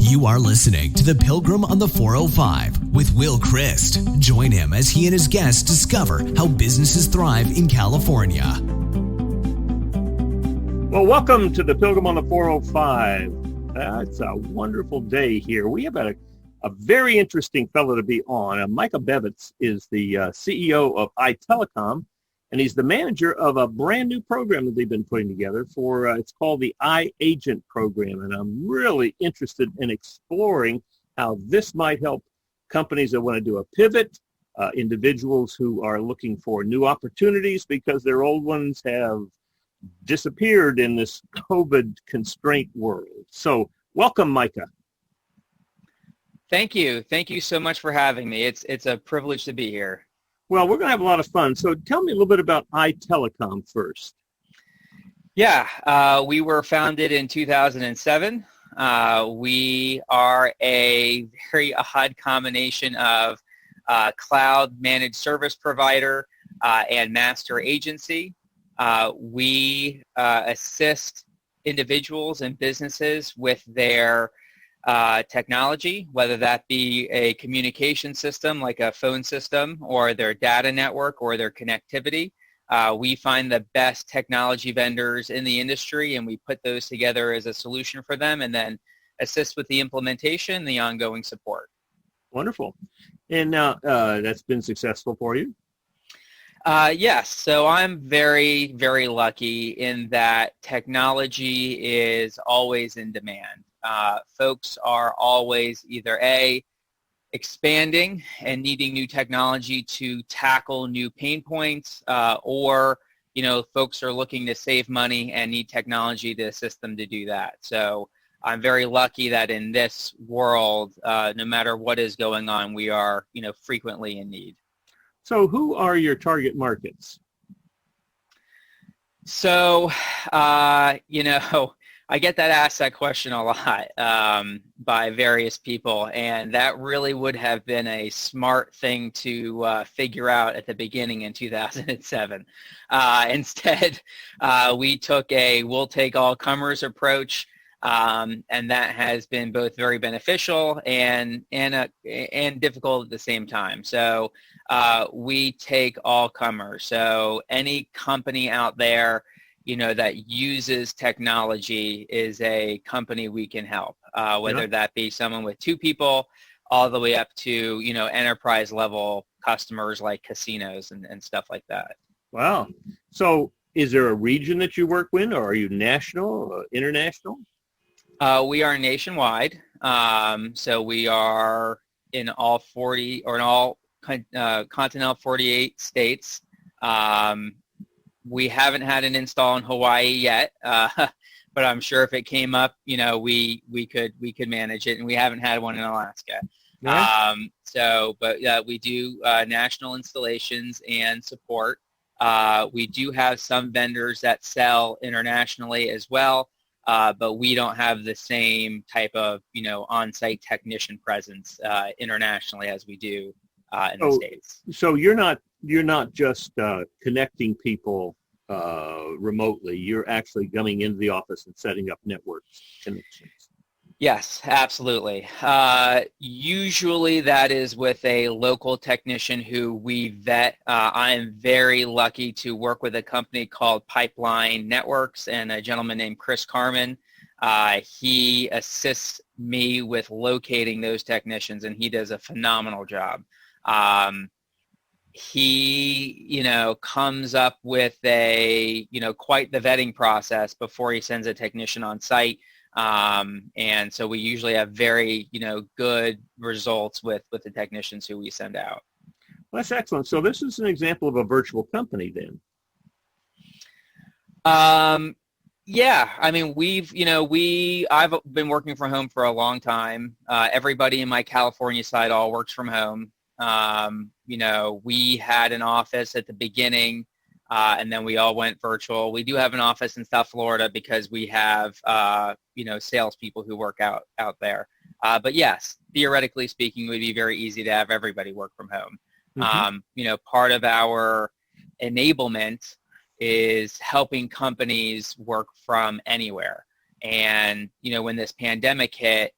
You are listening to The Pilgrim on the 405 with Will Christ. Join him as he and his guests discover how businesses thrive in California. Well, welcome to The Pilgrim on the 405. It's a wonderful day here. We have a very interesting fellow to be on. Micah Bevitz is the CEO of iTelecom, and he's the manager of a brand new program that they've been putting together for, it's called the iAgent program. And I'm really interested in exploring how this might help companies that want to do a pivot, individuals who are looking for new opportunities because their old ones have disappeared in this COVID constraint world. So welcome, Micah. Thank you. Thank you so much for having me. It's a privilege to be here. Well, we're going to have a lot of fun. So tell me a little bit about iTelecom first. Yeah, we were founded in 2007. We are a very odd combination of cloud managed service provider and master agency. We assist individuals and businesses with their technology, whether that be a communication system like a phone system or their data network or their connectivity. We find the best technology vendors in the industry and we put those together as a solution for them and then assist with the implementation and the ongoing support. Wonderful. And now that's been successful for you? Yes. So I'm very, very lucky in that technology is always in demand. Folks are always either expanding and needing new technology to tackle new pain points, or folks are looking to save money and need technology to assist them to do that. So I'm very lucky that in this world, no matter what is going on, we are frequently in need. So who are your target markets? So I get asked that question a lot by various people, and that really would have been a smart thing to figure out at the beginning in 2007. Instead, we took we'll take all comers approach, and that has been both very beneficial and difficult at the same time. So we take all comers. So any company out there that uses technology is a company we can help, whether that be someone with 2 people all the way up to, enterprise level customers like casinos and stuff like that. Wow. So is there a region that you work with, or are you national, international? We are nationwide. So we are in all 40 or in all continental 48 states. We haven't had an install in Hawaii yet, but I'm sure if it came up, we could manage it, and we haven't had one in Alaska. Yeah. But we do national installations and support. We do have some vendors that sell internationally as well, but we don't have the same type of on-site technician presence internationally as we do in the States. So you're not just connecting people remotely. You're actually coming into the office and setting up network connections. Yes, absolutely. Usually that is with a local technician who we vet. I am very lucky to work with a company called Pipeline Networks and a gentleman named Chris Carmen. He assists me with locating those technicians, and he does a phenomenal job. He, comes up with quite the vetting process before he sends a technician on site. And so we usually have very, good results with the technicians who we send out. Well, that's excellent. So this is an example of a virtual company then. Yeah, I mean, I've been working from home for a long time. Everybody in my California side all works from home. We had an office at the beginning, and then we all went virtual. We do have an office in South Florida because we have, salespeople who work out there. But yes, theoretically speaking, it would be very easy to have everybody work from home. Mm-hmm. Part of our enablement is helping companies work from anywhere. And, when this pandemic hit,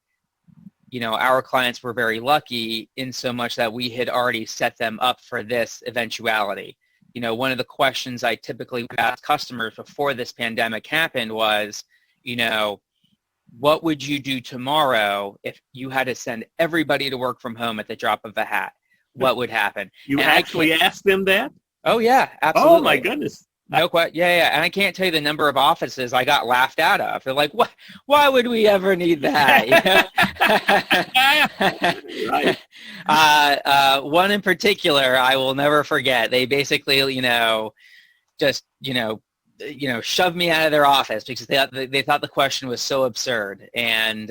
our clients were very lucky in so much that we had already set them up for this eventuality. One of the questions I typically would ask customers before this pandemic happened was, what would you do tomorrow if you had to send everybody to work from home at the drop of a hat? What would happen? You actually asked them that? Oh, yeah, absolutely. Oh, my goodness. No question. Yeah. And I can't tell you the number of offices I got laughed out of. They're like, "What? Why would we ever need that?" Right. One in particular, I will never forget. They basically, just, shoved me out of their office because they thought the question was so absurd. And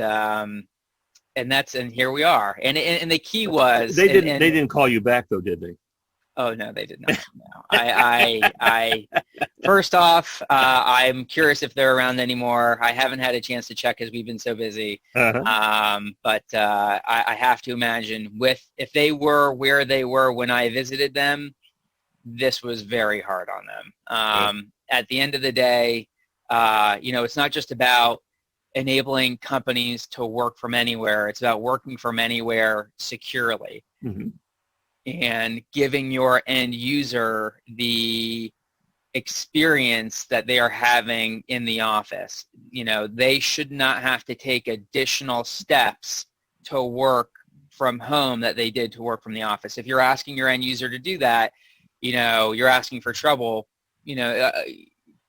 here we are. And the key was they didn't call you back though, did they? Oh, no, they did not. No. I first off, I'm curious if they're around anymore. I haven't had a chance to check because we've been so busy. Uh-huh. But I have to imagine if they were where they were when I visited them, this was very hard on them. At the end of the day, it's not just about enabling companies to work from anywhere. It's about working from anywhere securely. Mm-hmm. And giving your end user the experience that they are having in the office. They should not have to take additional steps to work from home that they did to work from the office. If you're asking your end user to do that, you're asking for trouble,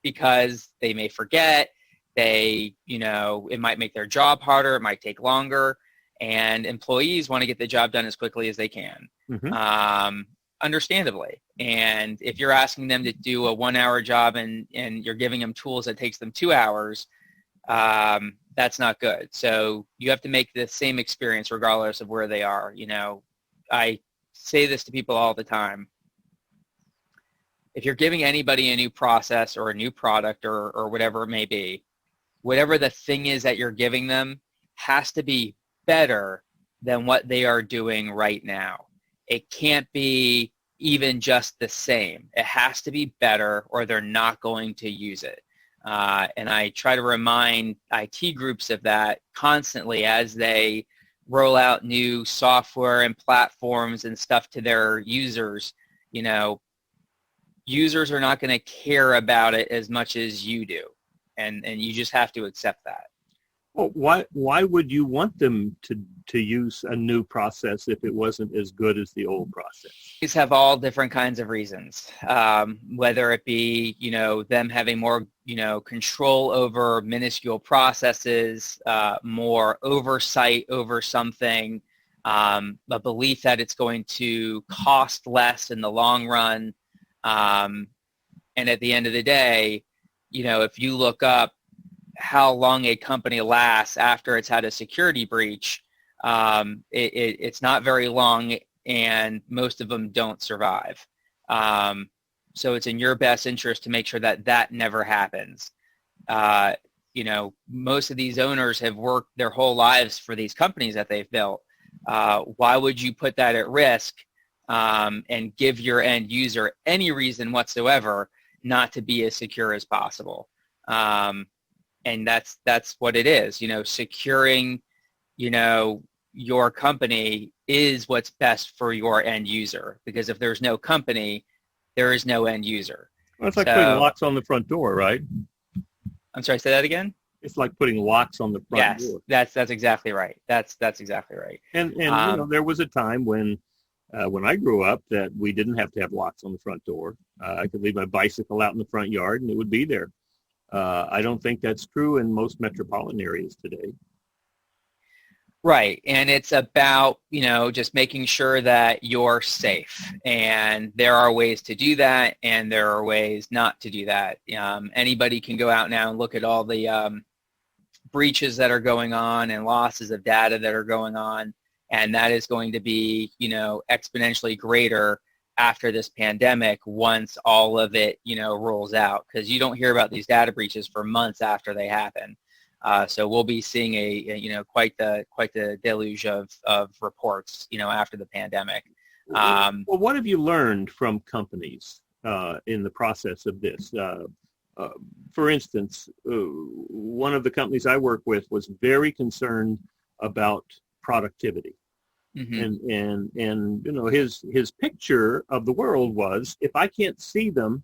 because they may forget, it might make their job harder, it might take longer, and employees want to get the job done as quickly as they can. Mm-hmm. Understandably. And if you're asking them to do a 1-hour job and you're giving them tools that takes them 2 hours, that's not good. So you have to make the same experience regardless of where they are. I say this to people all the time. If you're giving anybody a new process or a new product or whatever it may be, whatever the thing is that you're giving them has to be better than what they are doing right now. It can't be even just the same. It has to be better or they're not going to use it. And I try to remind IT groups of that constantly as they roll out new software and platforms and stuff to their users. Users are not going to care about it as much as you do. And you just have to accept that. Well, why would you want them to use a new process if it wasn't as good as the old process? These have all different kinds of reasons, whether it be, them having more, control over minuscule processes, more oversight over something, a belief that it's going to cost less in the long run. And at the end of the day, if you look up how long a company lasts after it's had a security breach, it's not very long, and most of them don't survive. So it's in your best interest to make sure that never happens. Most of these owners have worked their whole lives for these companies that they've built. Why would you put that at risk and give your end user any reason whatsoever not to be as secure as possible? And that's what it is. Securing, your company is what's best for your end user, because if there's no company, there is no end user. Well, it's like putting locks on the front door, right? I'm sorry, say that again? It's like putting locks on the front door. Yes, that's exactly right. That's exactly right. And there was a time when I grew up that we didn't have to have locks on the front door. I could leave my bicycle out in the front yard and it would be there. I don't think that's true in most metropolitan areas today. Right. And it's about, just making sure that you're safe. And there are ways to do that, and there are ways not to do that. Anybody can go out now and look at all the breaches that are going on and losses of data that are going on. And that is going to be, exponentially greater after this pandemic once all of it, rolls out, because you don't hear about these data breaches for months after they happen. So we'll be seeing quite the deluge of reports, after the pandemic. Well, what have you learned from companies in the process of this? For instance, one of the companies I work with was very concerned about productivity. Mm-hmm. And you know, his picture of the world was, if I can't see them,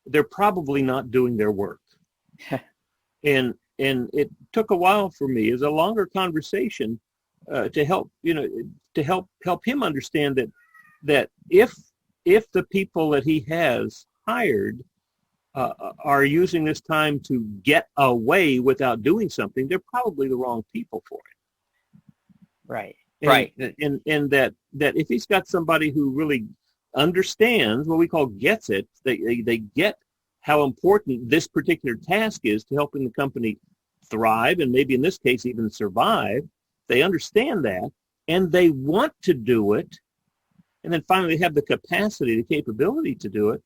they're probably not doing their work. and it took a while for me, as a longer conversation, to help, you know, to help him understand that if the people that he has hired are using this time to get away without doing something, they're probably the wrong people for it. Right. And, Right. And that if he's got somebody who really understands, what we call gets it, they get how important this particular task is to helping the company thrive, and maybe in this case even survive. They understand that, and they want to do it, and then finally have the capacity, the capability to do it.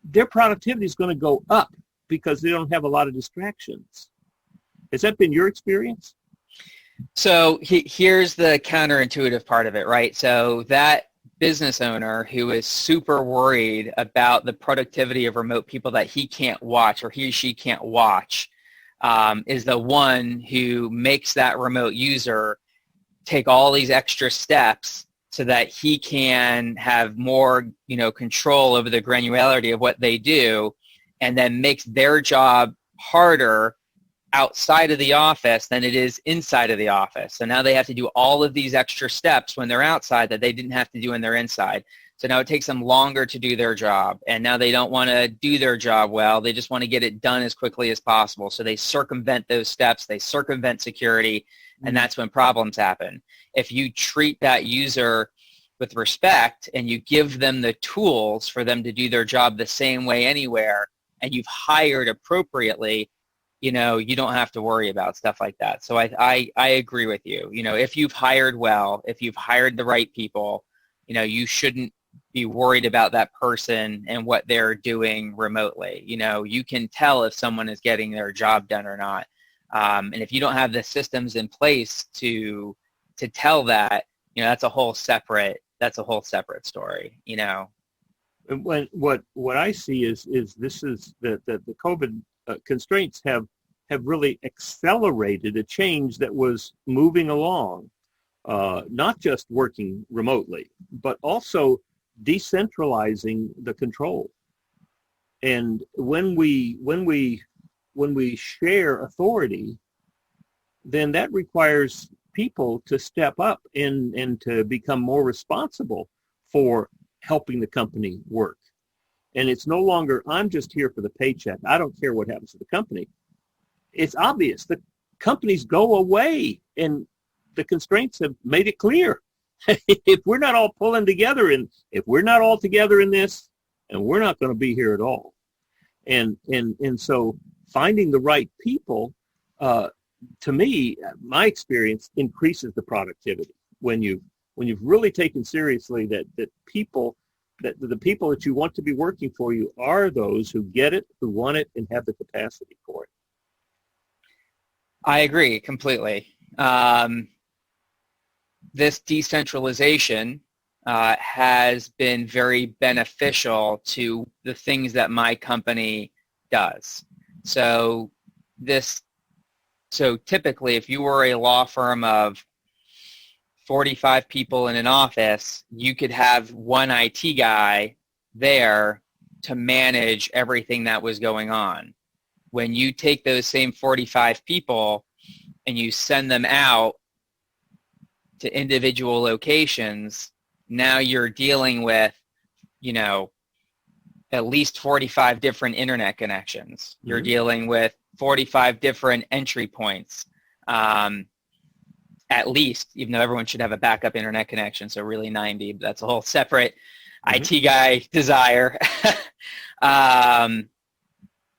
Their productivity is going to go up because they don't have a lot of distractions. Has that been your experience? So here's the counterintuitive part of it, right? So that business owner who is super worried about the productivity of remote people that he can't watch, or he or she can't watch, is the one who makes that remote user take all these extra steps so that he can have more, you know, control over the granularity of what they do, and then makes their job harder outside of the office than it is inside of the office. So now they have to do all of these extra steps when they're outside that they didn't have to do when they're inside. So now it takes them longer to do their job, and now they don't want to do their job well. They just want to get it done as quickly as possible. So they circumvent those steps, they circumvent security, and that's when problems happen. If you treat that user with respect and you give them the tools for them to do their job the same way anywhere, and you've hired appropriately, you know, you don't have to worry about stuff like that. So I agree with you. You know, if you've hired well, if you've hired the right people, you know, you shouldn't be worried about that person and what they're doing remotely. You know, you can tell if someone is getting their job done or not. And if you don't have the systems in place to tell that, you know, that's a whole separate story, you know. What I see is this is that the COVID constraints have really accelerated a change that was moving along, not just working remotely, but also decentralizing the control. And when we share authority, then that requires people to step up and to become more responsible for helping the company work. And it's no longer, I'm just here for the paycheck, I don't care what happens to the company. It's obvious the companies go away, and the constraints have made it clear. If we're not all pulling together, and if we're not all together in this, and we're not going to be here at all. And so finding the right people, to me, my experience, increases the productivity when you've really taken seriously that people, that the people that you want to be working for you are those who get it, who want it, and have the capacity for it. I agree completely. This decentralization has been very beneficial to the things that my company does. So typically, if you were a law firm of 45 people in an office, you could have one IT guy there to manage everything that was going on. When you take those same 45 people and you send them out to individual locations, now you're dealing with, you know, at least 45 different internet connections. Mm-hmm. You're dealing with 45 different entry points, at least, even though everyone should have a backup internet connection, so really 90, but that's a whole separate IT guy desire. And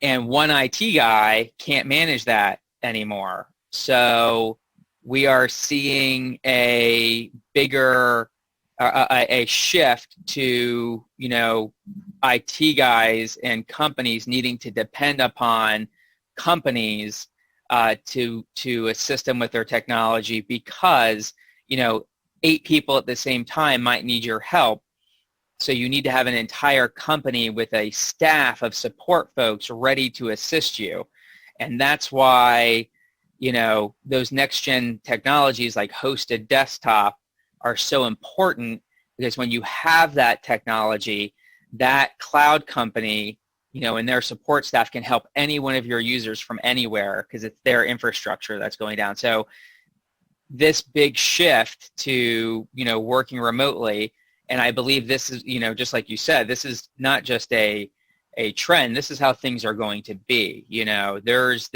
one IT guy can't manage that anymore. So we are seeing a bigger, a shift to, you know, IT guys and companies needing to depend upon companies to assist them with their technology, because, you know, 8 people at the same time might need your help. So you need to have an entire company with a staff of support folks ready to assist you. And that's why those next-gen technologies like hosted desktop are so important, because when you have that technology, that cloud company, and their support staff can help any one of your users from anywhere, because it's their infrastructure that's going down. So this big shift to, working remotely, and I believe this is, just like you said, this is not just a trend. This is how things are going to be. There's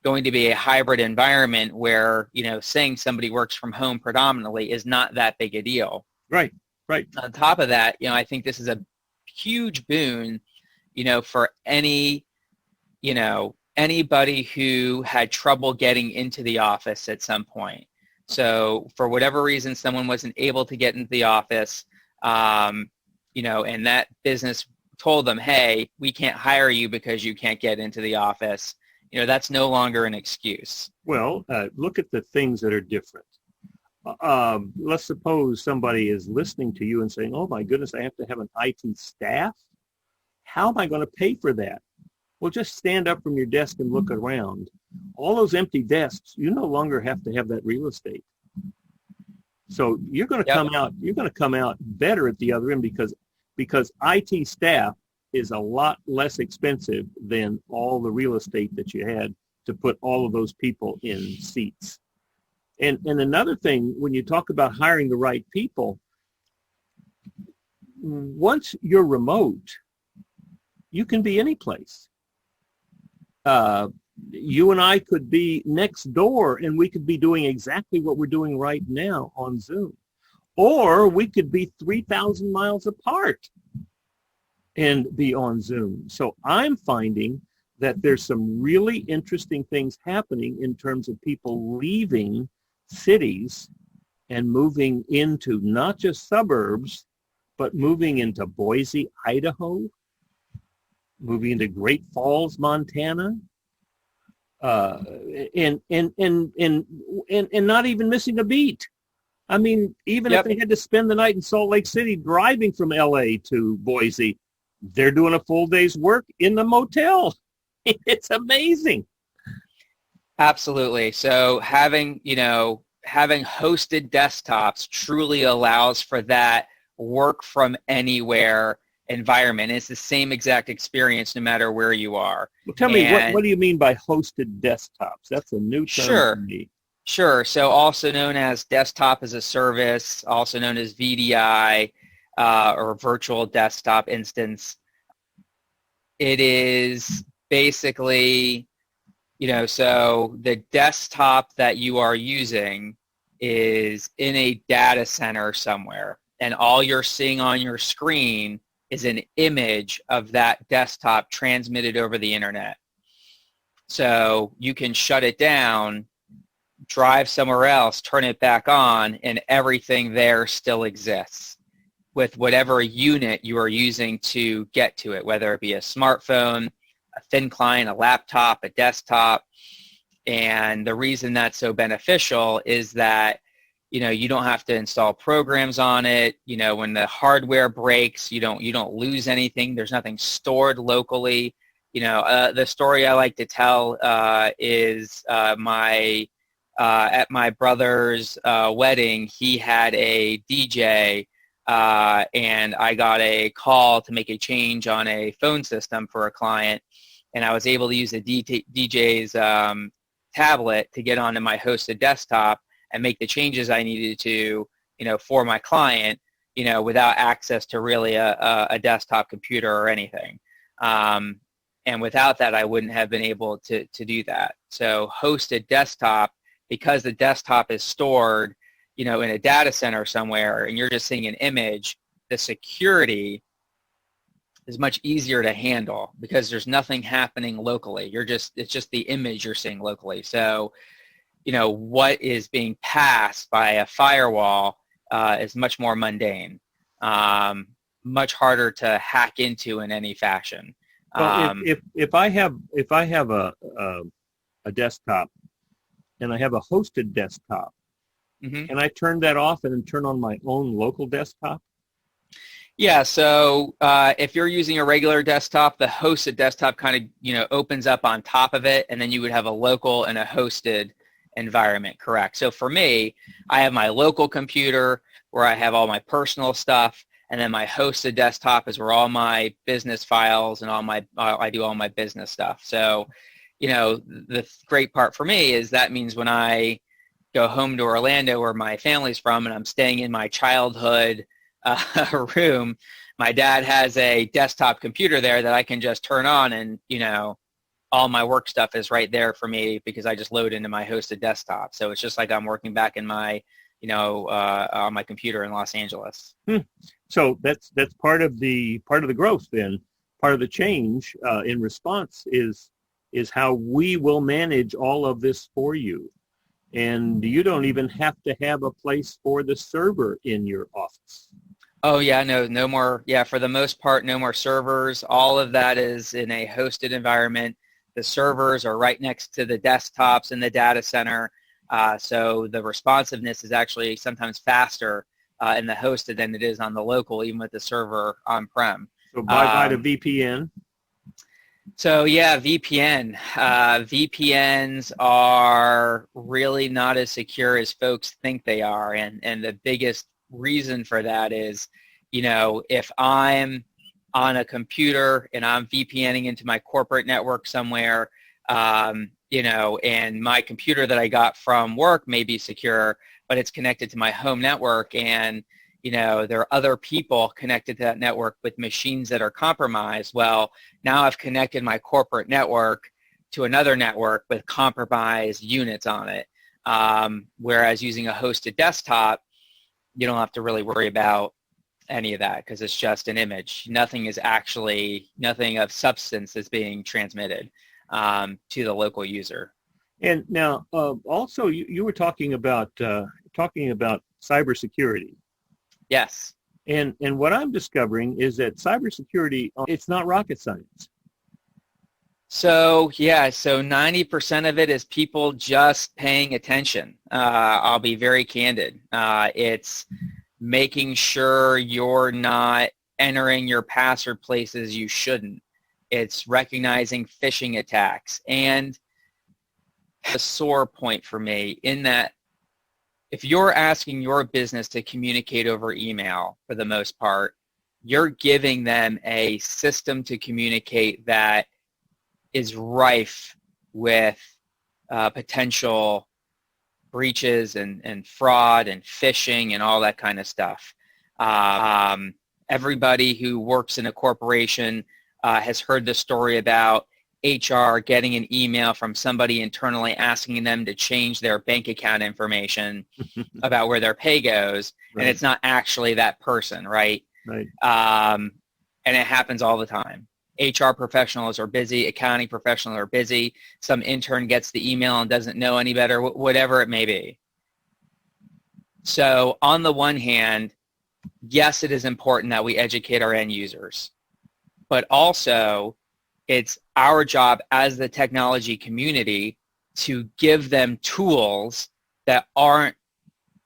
going to be a hybrid environment where, saying somebody works from home predominantly is not that big a deal. Right. On top of that, I think this is a huge boon, for anybody who had trouble getting into the office at some point. So for whatever reason, someone wasn't able to get into the office, and that business told them, hey, we can't hire you because you can't get into the office. That's no longer an excuse. Well, look at the things that are different. Let's suppose somebody is listening to you and saying, oh my goodness, I have to have an IT staff. How am I going to pay for that? Well, just stand up from your desk and look around. All those empty desks, you no longer have to have that real estate. So you're going to come out better at the other end, because IT staff is a lot less expensive than all the real estate that you had to put all of those people in seats. And another thing, when you talk about hiring the right people, once you're remote, you can be any place. You and I could be next door, and we could be doing exactly what we're doing right now on Zoom. Or we could be 3,000 miles apart and be on Zoom. So I'm finding that there's some really interesting things happening in terms of people leaving cities and moving into not just suburbs, but moving into Boise, Idaho, moving into Great Falls, Montana, and not even missing a beat. I mean, even if they had to spend the night in Salt Lake City driving from LA to Boise, they're doing a full day's work in the motel. It's amazing. Absolutely. So having hosted desktops truly allows for that work from anywhere environment. It's the same exact experience no matter where you are. Well, tell me, what do you mean by hosted desktops? That's a new term for me. Sure. So also known as desktop as a service, also known as VDI, or virtual desktop instance. It is basically, so the desktop that you are using is in a data center somewhere, and all you're seeing on your screen is an image of that desktop transmitted over the internet. So you can shut it down, drive somewhere else, turn it back on, and everything there still exists with whatever unit you are using to get to it, whether it be a smartphone, a thin client, a laptop, a desktop. And the reason that's so beneficial is that, you don't have to install programs on it. When the hardware breaks, you don't lose anything. There's nothing stored locally. The story I like to tell is at my brother's wedding, he had a DJ, and I got a call to make a change on a phone system for a client, and I was able to use the DJ's tablet to get onto my hosted desktop and make the changes I needed to, for my client, without access to really a desktop computer or anything. And without that, I wouldn't have been able to do that. So hosted desktop, because the desktop is stored, in a data center somewhere, and you're just seeing an image, the security is much easier to handle because there's nothing happening locally. It's just the image you're seeing locally. So, what is being passed by a firewall is much more mundane, much harder to hack into in any fashion. Well, if I have a desktop and I have a hosted desktop, mm-hmm. and I turn that off and then turn on my own local desktop? Yeah, so if you're using a regular desktop, the hosted desktop kind of, opens up on top of it, and then you would have a local and a hosted environment, correct? So for me, I have my local computer where I have all my personal stuff, and then my hosted desktop is where all my business files and I do all my business stuff. So, the great part for me is that means when I go home to Orlando where my family's from and I'm staying in my childhood room, my dad has a desktop computer there that I can just turn on, and all my work stuff is right there for me because I just load into my hosted desktop. So it's just like I'm working back in my on my computer in Los Angeles. So that's part of the growth. Then part of the change in response is how we will manage all of this for you. And you don't even have to have a place for the server in your office. Oh yeah, no more. Yeah, for the most part, no more servers. All of that is in a hosted environment. The servers are right next to the desktops in the data center. So the responsiveness is actually sometimes faster in the hosted than it is on the local, even with the server on-prem. So bye-bye to VPN. So yeah, VPN. VPNs are really not as secure as folks think they are. And the biggest reason for that is, if I'm on a computer and I'm VPNing into my corporate network somewhere, and my computer that I got from work may be secure, but it's connected to my home network, and there are other people connected to that network with machines that are compromised. Well, now I've connected my corporate network to another network with compromised units on it. Whereas using a hosted desktop, you don't have to really worry about any of that because it's just an image. Nothing of substance is being transmitted to the local user. And now, also, you were talking about cybersecurity. Yes. And what I'm discovering is that cybersecurity, it's not rocket science. So 90% of it is people just paying attention. I'll be very candid. It's making sure you're not entering your password places you shouldn't. It's recognizing phishing attacks. And a sore point for me in that if you're asking your business to communicate over email for the most part, you're giving them a system to communicate that is rife with potential breaches and fraud and phishing and all that kind of stuff. Everybody who works in a corporation has heard the story about HR getting an email from somebody internally asking them to change their bank account information about where their pay goes, right. And it's not actually that person, right? Right. And it happens all the time. HR professionals are busy, accounting professionals are busy, some intern gets the email and doesn't know any better, whatever it may be. So on the one hand, yes, it is important that we educate our end users, but also it's our job as the technology community to give them tools that aren't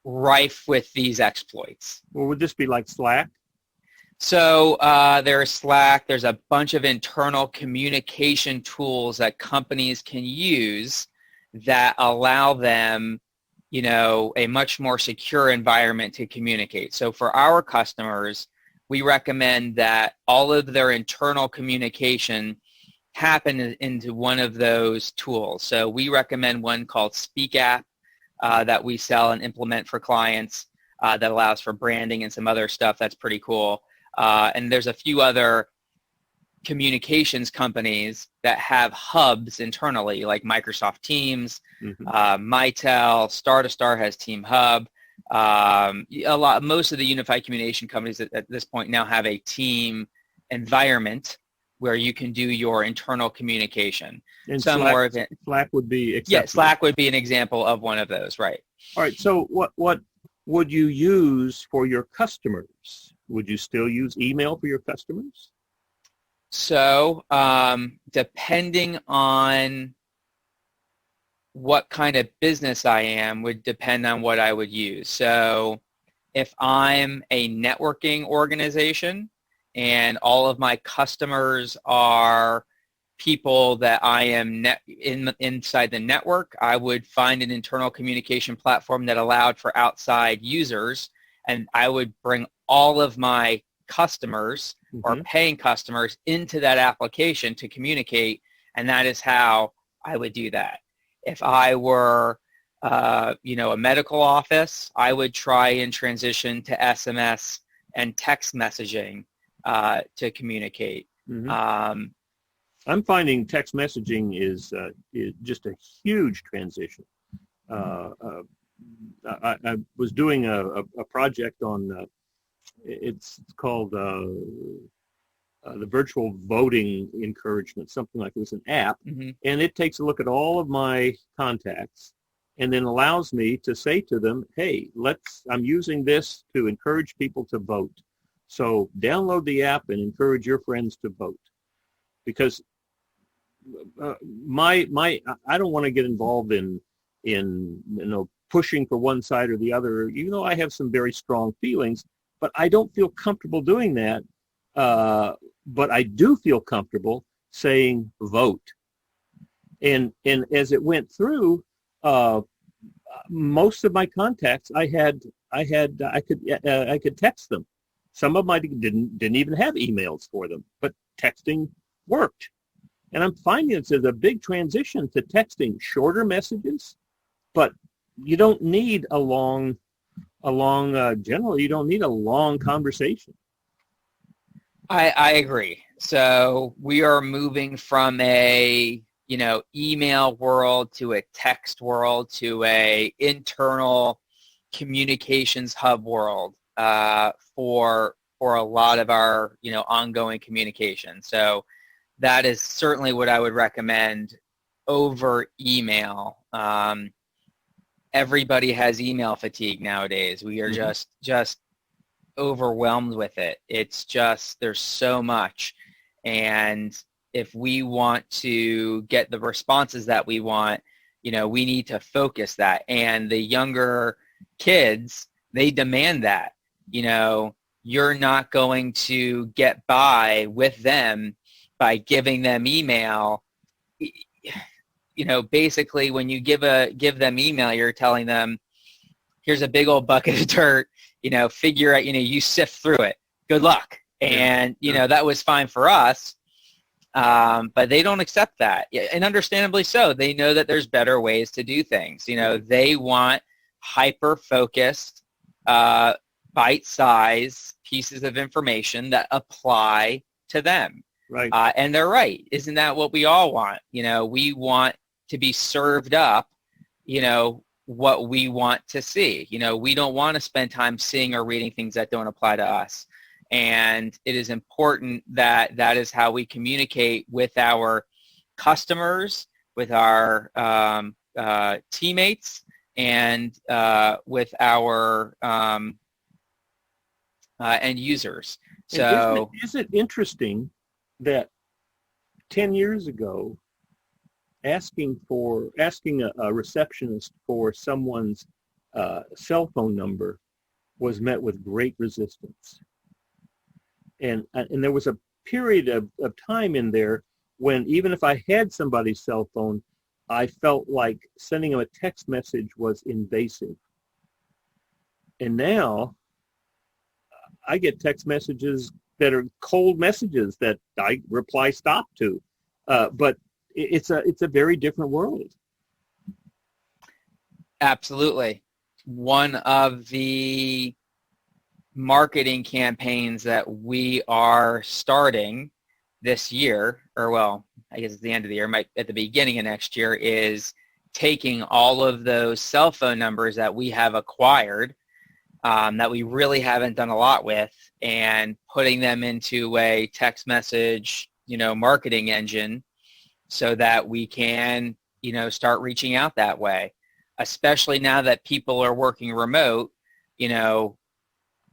rife with these exploits. Well, would this be like Slack? So there's Slack. There's a bunch of internal communication tools that companies can use that allow them, a much more secure environment to communicate. So for our customers, we recommend that all of their internal communication happen into one of those tools. So we recommend one called Speak App that we sell and implement for clients that allows for branding and some other stuff that's pretty cool. And there's a few other communications companies that have hubs internally, like Microsoft Teams, Mitel, Star2Star has Team Hub. Most of the unified communication companies at this point now have a team environment where you can do your internal communication. And Slack would be acceptable. Yeah, Slack would be an example of one of those, right? All right. So what would you use for your customers? Would you still use email for your customers? So depending on what kind of business I am would depend on what I would use. So If I'm a networking organization and all of my customers are people that I am inside the network, I would find an internal communication platform that allowed for outside users, and I would bring all of my customers or paying customers into that application to communicate, and that is how I would do that. If I were a medical office, I would try and transition to SMS and text messaging to communicate. I'm finding text messaging is just a huge transition. I was doing a project on, it's called the virtual voting encouragement, something like it was an app, and it takes a look at all of my contacts and then allows me to say to them, hey, I'm using this to encourage people to vote. So download the app and encourage your friends to vote. Because I don't want to get involved in pushing for one side or the other, even though I have some very strong feelings, but I don't feel comfortable doing that. But I do feel comfortable saying vote. And as it went through, most of my contacts I could text them. Some of them didn't even have emails for them, but texting worked. And I'm finding there's a big transition to texting shorter messages, but you don't need generally you don't need a long conversation. I agree. So we are moving from a email world to a text world to a internal communications hub world for a lot of our ongoing communication. So that is certainly what I would recommend over email. Everybody has email fatigue nowadays. We are just overwhelmed with it. It's just, there's so much. And if we want to get the responses that we want, we need to focus that. And the younger kids, they demand that. You're not going to get by with them by giving them email. Basically when you give them email, you're telling them, here's a big old bucket of dirt, figure out, you sift through it. Good luck. And, that was fine for us. But they don't accept that. And understandably so. They know that there's better ways to do things. They want hyper-focused, bite-sized pieces of information that apply to them. Right. And they're right. Isn't that what we all want? We want to be served up, what we want to see. We don't want to spend time seeing or reading things that don't apply to us. And it is important that that is how we communicate with our customers, with our teammates, and with our end users. So is it interesting that 10 years ago, asking a receptionist for someone's cell phone number was met with great resistance? And there was a period of time in there when even if I had somebody's cell phone, I felt like sending them a text message was invasive. And now I get text messages that are cold messages that I reply stop to. But it's a very different world. Absolutely. One of the marketing campaigns that we are starting this year, or well, I guess it's the end of the year, at the beginning of next year, is taking all of those cell phone numbers that we have acquired that we really haven't done a lot with, and putting them into a text message, marketing engine so that we can, start reaching out that way. Especially now that people are working remote,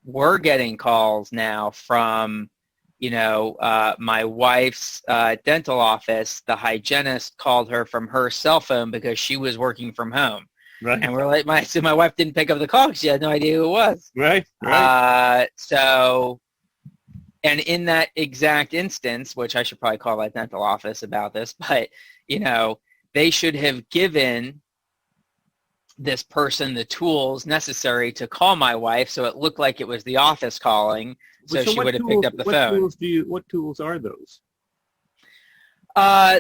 we're getting calls now from, my wife's dental office. The hygienist called her from her cell phone because she was working from home. Right. And we're like, my wife didn't pick up the call because she had no idea who it was. Right. And in that exact instance, which I should probably call my dental office about this, but, they should have given this person the tools necessary to call my wife so it looked like it was the office calling, so she would have picked up the phone. What tools are those?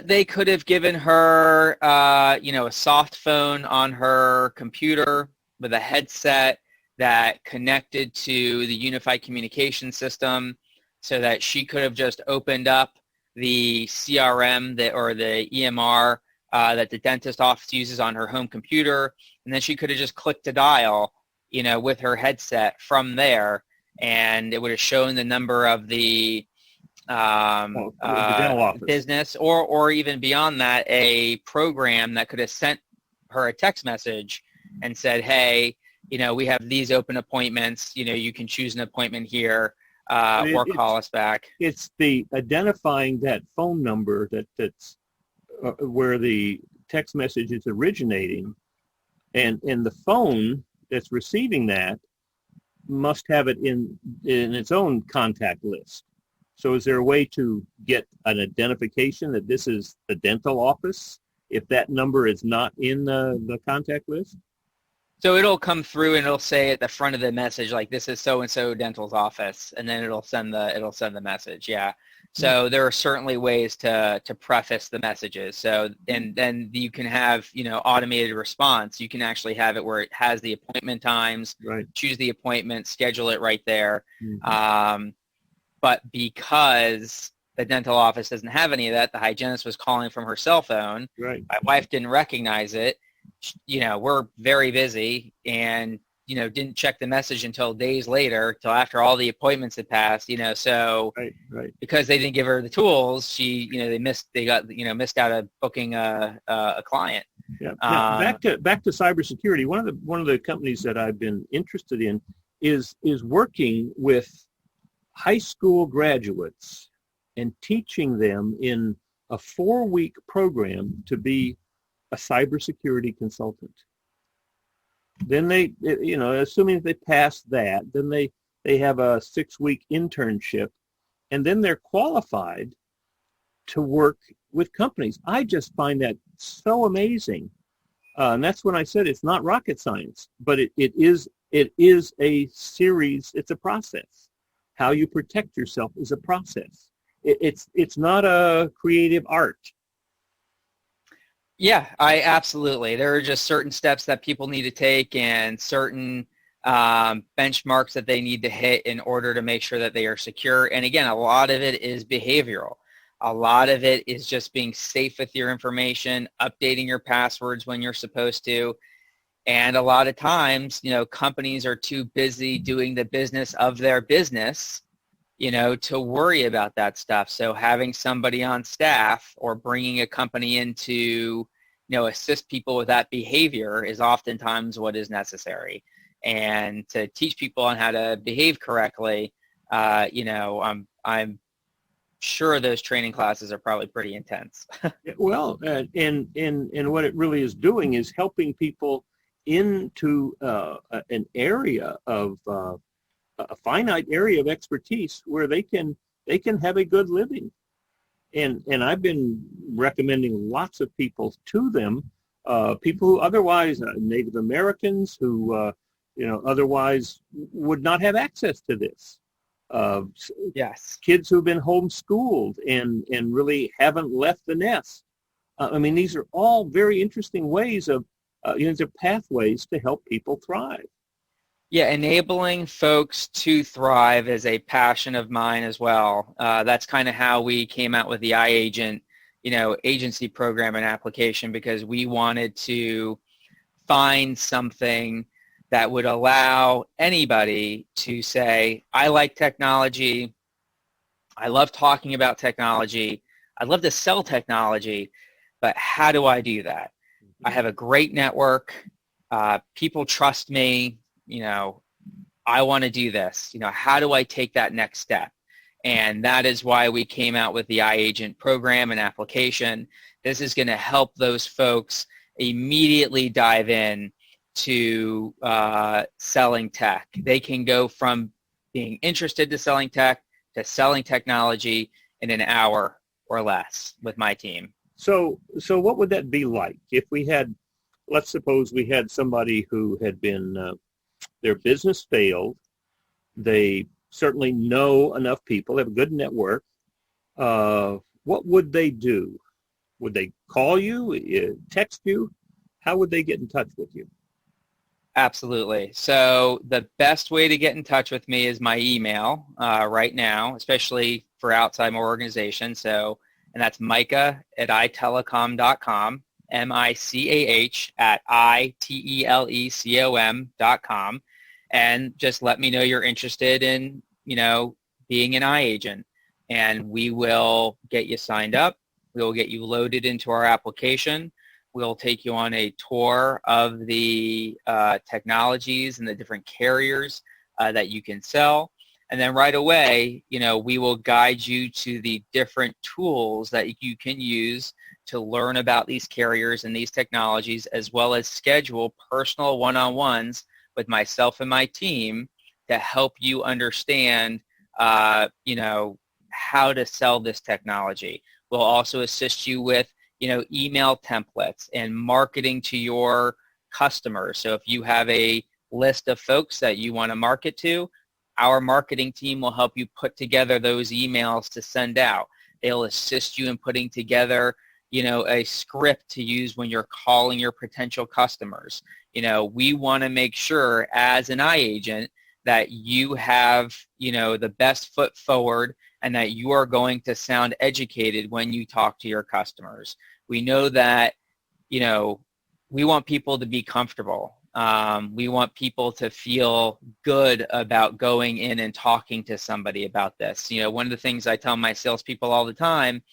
They could have given her, a soft phone on her computer with a headset that connected to the unified communication system so that she could have just opened up the CRM or the EMR that the dentist office uses on her home computer, and then she could have just clicked to dial, with her headset from there, and it would have shown the number of the The dental office business, or even beyond that, a program that could have sent her a text message and said, hey, we have these open appointments, you can choose an appointment here, or call us back. It's the identifying that phone number that's where the text message is originating, and the phone that's receiving that must have it in its own contact list. So is there a way to get an identification that this is the dental office if that number is not in the contact list? So it'll come through and it'll say at the front of the message, like, this is so-and-so dental's office, and then it'll send the message. Yeah. So there are certainly ways to preface the messages. So, and then you can have, automated response. You can actually have it where it has the appointment times, right. Choose the appointment, schedule it right there. Mm-hmm. But because the dental office doesn't have any of that, the hygienist was calling from her cell phone. Right. My wife didn't recognize it. We're very busy and, didn't check the message until days later, till after all the appointments had passed, so right. Because they didn't give her the tools, they missed out of booking a client. Yeah. Now, back to cybersecurity. One of the companies that I've been interested in is working with high school graduates and teaching them in a 4-week program to be a cybersecurity consultant. Then they, assuming they pass that, then they have a 6-week internship, and then they're qualified to work with companies. I just find that so amazing. And that's when I said it's not rocket science, but it is a series. It's a process. How you protect yourself is a process. It's not a creative art. Yeah, absolutely. There are just certain steps that people need to take and certain benchmarks that they need to hit in order to make sure that they are secure. And again, a lot of it is behavioral. A lot of it is just being safe with your information, updating your passwords when you're supposed to. And a lot of times, companies are too busy doing the business of their business, to worry about that stuff. So having somebody on staff or bringing a company in to, assist people with that behavior is oftentimes what is necessary. And to teach people on how to behave correctly, I'm sure those training classes are probably pretty intense. Well, and what it really is doing is helping people into an area of a finite area of expertise where they can have a good living. And I've been recommending lots of people to them, people who otherwise, Native Americans who, otherwise would not have access to this. Yes. Kids who've been homeschooled and really haven't left the nest. These are all very interesting ways of, they're pathways to help people thrive. Yeah, enabling folks to thrive is a passion of mine as well. That's kind of how we came out with the iAgent, agency program and application, because we wanted to find something that would allow anybody to say, I like technology, I love talking about technology, I'd love to sell technology, but how do I do that? I have a great network, people trust me, I want to do this. How do I take that next step? And that is why we came out with the iAgent program and application. This is going to help those folks immediately dive in to selling tech. They can go from being interested to selling tech to selling technology in an hour or less with my team. So what would that be like if we had, let's suppose we had somebody who had been, their business failed. They certainly know enough people, have a good network. What would they do? Would they call you, text you? How would they get in touch with you? Absolutely. So the best way to get in touch with me is my email right now, especially for outside my organization. So, and that's Micah at iTelecom.com, MICAH at ITELECOM.com. And just let me know you're interested in, being an iAgent. And we will get you signed up. We will get you loaded into our application. We'll take you on a tour of the technologies and the different carriers that you can sell. And then right away, we will guide you to the different tools that you can use to learn about these carriers and these technologies, as well as schedule personal one-on-ones with myself and my team to help you understand, how to sell this technology. We'll also assist you with email templates and marketing to your customers. So if you have a list of folks that you want to market to, our marketing team will help you put together those emails to send out. They'll assist you in putting together, a script to use when you're calling your potential customers. We want to make sure as an iAgent that you have, the best foot forward and that you are going to sound educated when you talk to your customers. We know that, we want people to be comfortable. We want people to feel good about going in and talking to somebody about this. One of the things I tell my salespeople all the time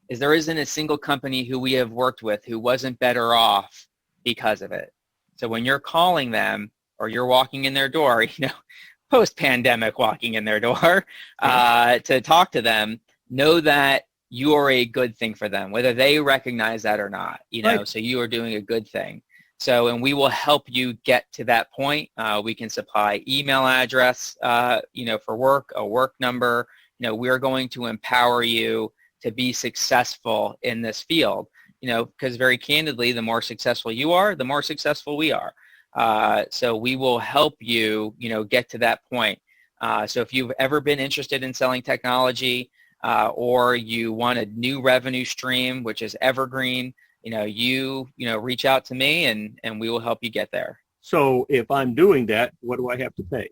is there isn't a single company who we have worked with who wasn't better off because of it. So when you're calling them or you're walking in their door, post-pandemic walking in their door to talk to them, know that you are a good thing for them, whether they recognize that or not, Right. So you are doing a good thing. So, and we will help you get to that point. We can supply email address, for work, a work number. We're going to empower you to be successful in this field, because very candidly, the more successful you are, the more successful we are. So we will help you, get to that point. So if you've ever been interested in selling technology or you want a new revenue stream, which is evergreen, reach out to me and we will help you get there. So if I'm doing that, what do I have to pay?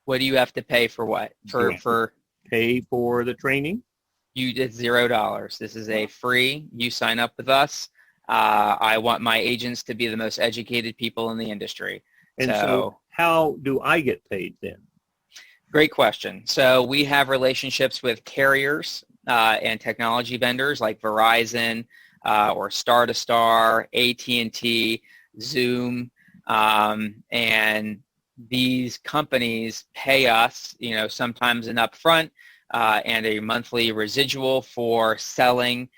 What do you have to pay for what? For pay for the training? It's $0. This is a free. You sign up with us. I want my agents to be the most educated people in the industry. And so how do I get paid then? Great question. So we have relationships with carriers and technology vendors like Verizon or Star2Star, AT&T, Zoom, and these companies pay us, sometimes an upfront and a monthly residual for selling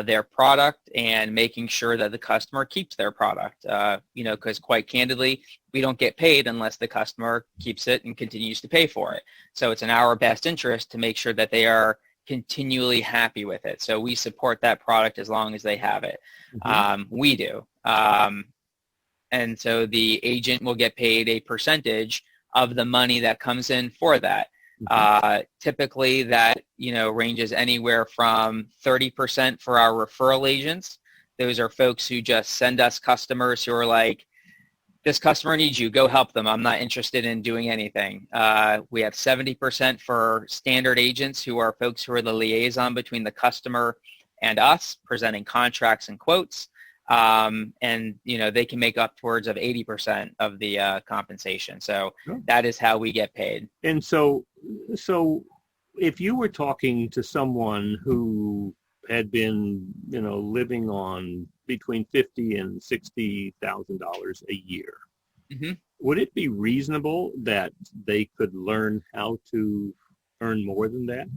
their product and making sure that the customer keeps their product, because quite candidly, we don't get paid unless the customer keeps it and continues to pay for it. So it's in our best interest to make sure that they are continually happy with it. So we support that product as long as they have it. Mm-hmm. We do. And so the agent will get paid a percentage of the money that comes in for that. Typically that, ranges anywhere from 30% for our referral agents. Those are folks who just send us customers who are like, this customer needs you, go help them. I'm not interested in doing anything. We have 70% for standard agents who are folks who are the liaison between the customer and us, presenting contracts and quotes. And, they can make upwards of 80% of the compensation. So that is how we get paid. And so if you were talking to someone who had been, living on between $50,000 and $60,000 a year, mm-hmm. would it be reasonable that they could learn how to earn more than that?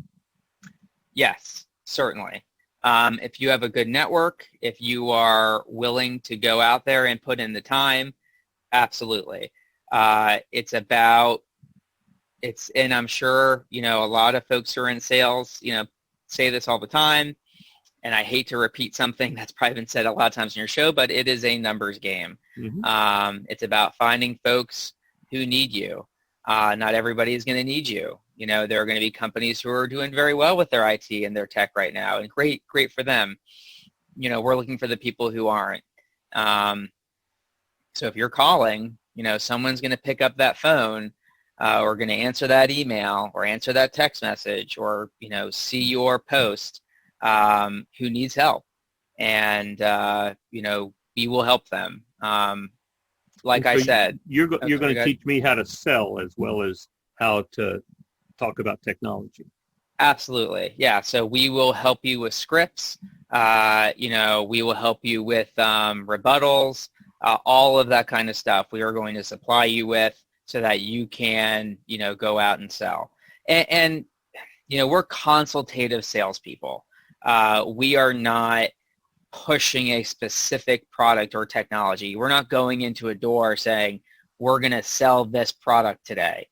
Yes, certainly. If you have a good network, if you are willing to go out there and put in the time, absolutely. And I'm sure, a lot of folks who are in sales, say this all the time, and I hate to repeat something that's probably been said a lot of times in your show, but it is a numbers game. Mm-hmm. It's about finding folks who need you. Not everybody is going to need you. There are going to be companies who are doing very well with their IT and their tech right now, and great for them. We're looking for the people who aren't. So if you're calling, someone's going to pick up that phone, or going to answer that email or answer that text message, or, see your post, who needs help. And, we will help them. Like I said, you're going to teach me how to sell as well as how to talk about technology. Absolutely. Yeah. So we will help you with scripts. We will help you with rebuttals, all of that kind of stuff we are going to supply you with so that you can, go out and sell. And we're consultative salespeople. We are not pushing a specific product or technology. We're not going into a door saying, we're going to sell this product today.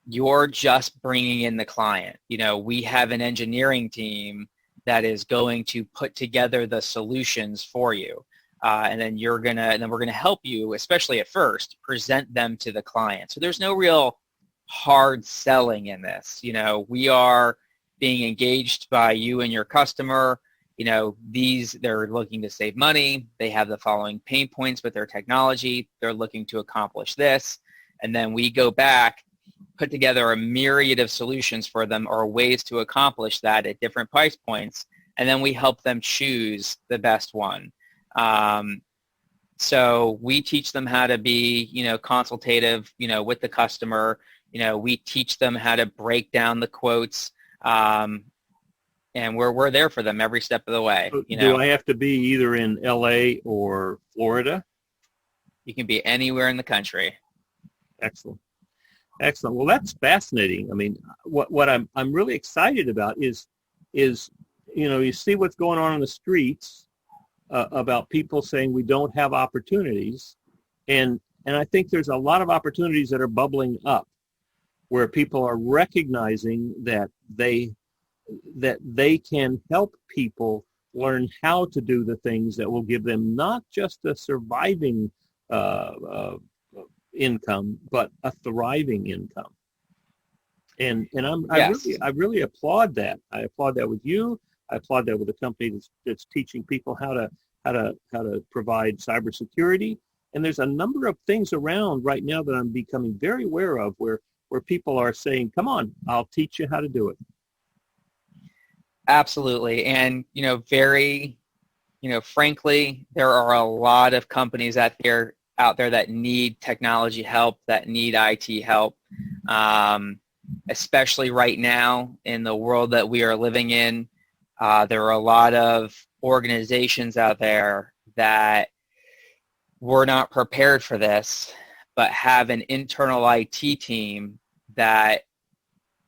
You're just bringing in the client. We have an engineering team that is going to put together the solutions for you. And then we're going to help you, especially at first, present them to the client. So there's no real hard selling in this. We are being engaged by you and your customer. They're looking to save money. They have the following pain points with their technology. They're looking to accomplish this. And then we go back, put together a myriad of solutions for them or ways to accomplish that at different price points. And then we help them choose the best one. So we teach them how to be, consultative, with the customer. We teach them how to break down the quotes. And we're there for them every step of the way. Do I have to be either in LA or Florida? You can be anywhere in the country. Excellent. Well, that's fascinating. I mean, what I'm really excited about is you see what's going on in the streets about people saying we don't have opportunities, and I think there's a lot of opportunities that are bubbling up where people are recognizing that they can help people learn how to do the things that will give them not just a surviving income, but a thriving income. And I really applaud that. I applaud that with you. I applaud that with a company that's teaching people how to provide cybersecurity. And there's a number of things around right now that I'm becoming very aware of where people are saying, come on, I'll teach you how to do it. Absolutely. And, frankly, there are a lot of companies out there that need technology help, that need IT help, especially right now in the world that we are living in. There are a lot of organizations out there that were not prepared for this, but have an internal IT team that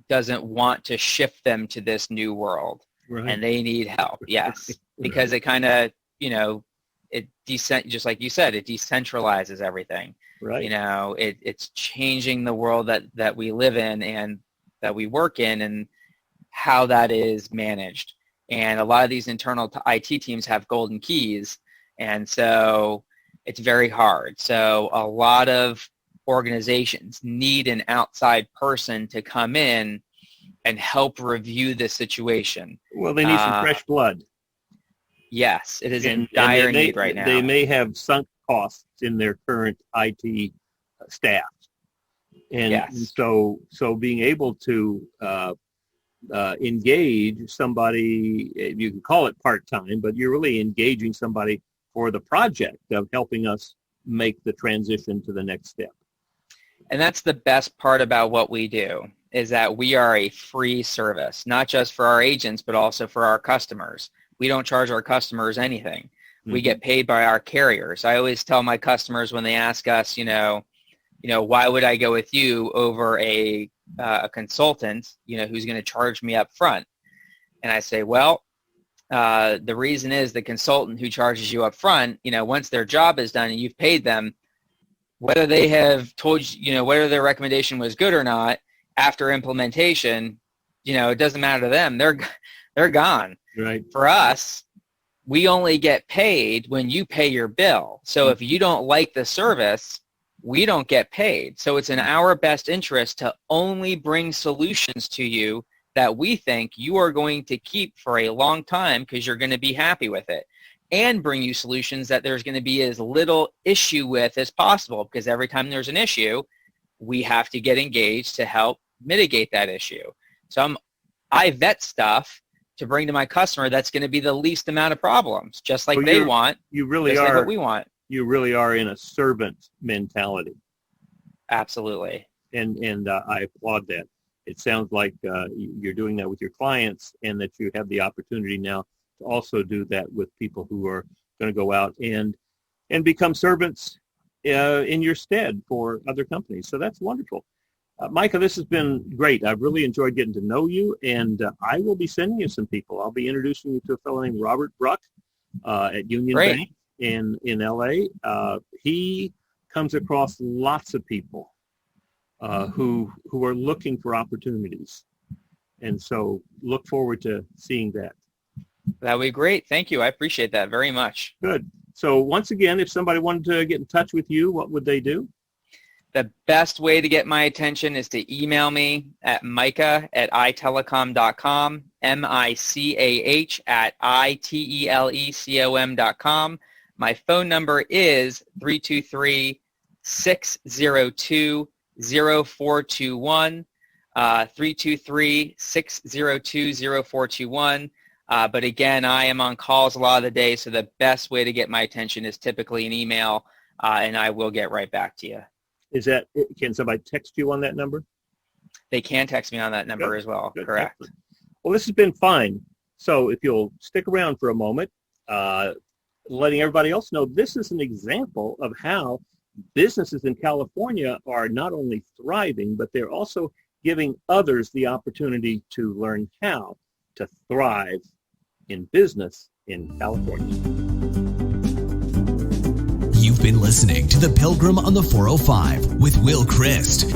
doesn't want to shift them to this new world. Right. And they need help. Yes. Because it kind of, just like you said, it decentralizes everything. Right. It's changing the world that we live in and that we work in and how that is managed. And a lot of these internal IT teams have golden keys. And so it's very hard. So a lot of organizations need an outside person to come in and help review the situation. Well, they need some fresh blood. Yes, it is in dire need right now. They may have sunk costs in their current IT staff. And so being able to engage somebody, you can call it part-time, but you're really engaging somebody for the project of helping us make the transition to the next step. And that's the best part about what we do, is that we are a free service, not just for our agents, but also for our customers. We don't charge our customers anything. Mm-hmm. We get paid by our carriers. I always tell my customers when they ask us, why would I go with you over a consultant, who's going to charge me up front? And I say, well, The reason is the consultant who charges you up front, once their job is done and you've paid them, whether they have told you, whether their recommendation was good or not, after implementation, it doesn't matter to them. They're gone. Right. For us, we only get paid when you pay your bill. So if you don't like the service, we don't get paid. So it's in our best interest to only bring solutions to you that we think you are going to keep for a long time because you're going to be happy with it, and bring you solutions that there's going to be as little issue with as possible, because every time there's an issue, we have to get engaged to help mitigate that issue. So I vet stuff to bring to my customer that's going to be the least amount of problems, just like they want. You really just are. like what we want. You really are in a servant mentality. Absolutely. And I applaud that. It sounds like you're doing that with your clients, and that you have the opportunity now to also do that with people who are going to go out and become servants in your stead for other companies. So that's wonderful. Micah, this has been great. I've really enjoyed getting to know you, and I will be sending you some people. I'll be introducing you to a fellow named Robert Bruck at Union Bank in L.A. He comes across lots of people who are looking for opportunities. And so look forward to seeing that. That would be great. Thank you. I appreciate that very much. Good. So once again, if somebody wanted to get in touch with you, what would they do? The best way to get my attention is to email me at Micah@iTelecom.com, MICAH@ITELECOM.com. My phone number is 323-602-0421, 323-602-0421. But again, I am on calls a lot of the day, so the best way to get my attention is typically an email, and I will get right back to you. Can somebody text you on that number? They can text me on that number as well. Good. Correct. Excellent. Well, this has been fun. So if you'll stick around for a moment, letting everybody else know, this is an example of how businesses in California are not only thriving, but they're also giving others the opportunity to learn how to thrive in business in California. You've been listening to The Pilgrim on the 405 with Will Christ.